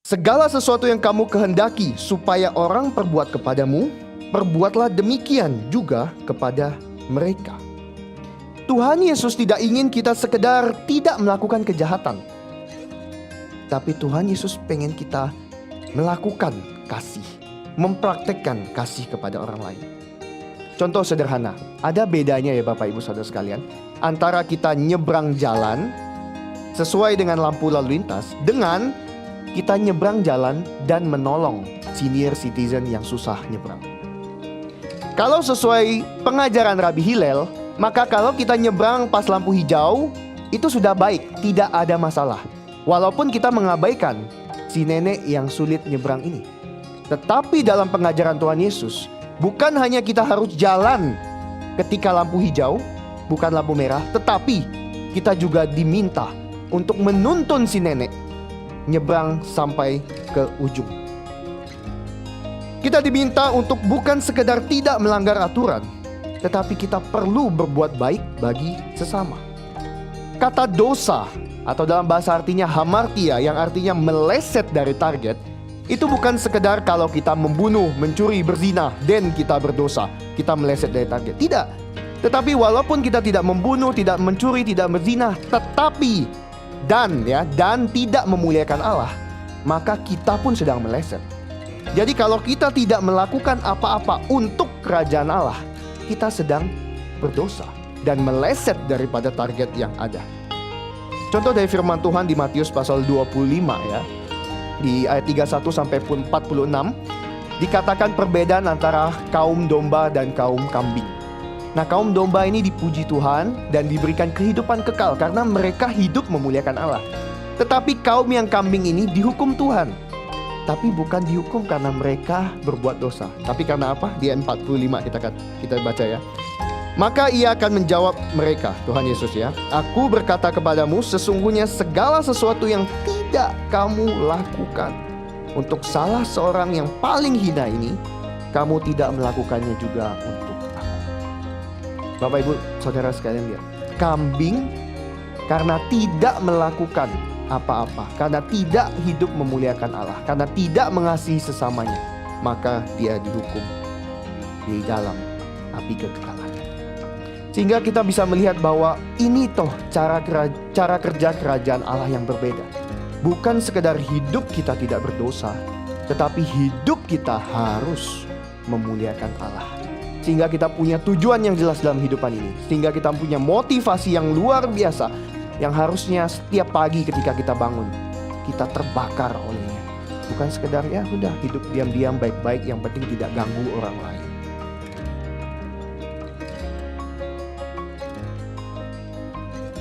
Segala sesuatu yang kamu kehendaki supaya orang perbuat kepadamu, perbuatlah demikian juga kepada mereka. Tuhan Yesus tidak ingin kita sekedar tidak melakukan kejahatan, tapi Tuhan Yesus pengen kita melakukan kasih, mempraktekkan kasih kepada orang lain. Contoh sederhana, ada bedanya ya Bapak Ibu Saudara sekalian, antara kita nyebrang jalan sesuai dengan lampu lalu lintas dengan kita nyebrang jalan dan menolong senior citizen yang susah nyebrang. Kalau sesuai pengajaran Rabbi Hillel, maka kalau kita nyebrang pas lampu hijau, itu sudah baik, tidak ada masalah. Walaupun kita mengabaikan si nenek yang sulit nyebrang ini. Tetapi dalam pengajaran Tuhan Yesus, bukan hanya kita harus jalan ketika lampu hijau, bukan lampu merah, tetapi kita juga diminta untuk menuntun si nenek nyebrang sampai ke ujung. Kita diminta untuk bukan sekedar tidak melanggar aturan, tetapi kita perlu berbuat baik bagi sesama. Kata dosa atau dalam bahasa artinya hamartia, yang artinya meleset dari target, itu bukan sekedar kalau kita membunuh, mencuri, berzina, dan kita berdosa, kita meleset dari target. Tidak. Tetapi walaupun kita tidak membunuh, tidak mencuri, tidak berzina, tetapi dan tidak memuliakan Allah, maka kita pun sedang meleset. Jadi kalau kita tidak melakukan apa-apa untuk kerajaan Allah, kita sedang berdosa dan meleset daripada target yang ada. Contoh dari firman Tuhan di Matius pasal 25 ya, di ayat 31 sampai 46, dikatakan perbedaan antara kaum domba dan kaum kambing. Nah, kaum domba ini dipuji Tuhan dan diberikan kehidupan kekal karena mereka hidup memuliakan Allah. Tetapi kaum yang kambing ini dihukum Tuhan, tapi bukan dihukum karena mereka berbuat dosa, tapi karena apa? Di ayat 45 kita baca ya. Maka ia akan menjawab mereka, Tuhan Yesus ya, aku berkata kepadamu, sesungguhnya segala sesuatu yang tidak kamu lakukan untuk salah seorang yang paling hina ini, kamu tidak melakukannya juga untuk aku. Bapak Ibu Saudara sekalian lihat, kambing karena tidak melakukan apa-apa, karena tidak hidup memuliakan Allah, karena tidak mengasihi sesamanya, maka dia dihukum di dalam api kekekalan. Sehingga kita bisa melihat bahwa ini toh cara kerja kerajaan Allah yang berbeda. Bukan sekedar hidup kita tidak berdosa, tetapi hidup kita harus memuliakan Allah. Sehingga kita punya tujuan yang jelas dalam hidupan ini. Sehingga kita punya motivasi yang luar biasa, yang harusnya setiap pagi ketika kita bangun, kita terbakar olehnya. Bukan sekedar ya udah hidup diam-diam baik-baik, yang penting tidak ganggu orang lain.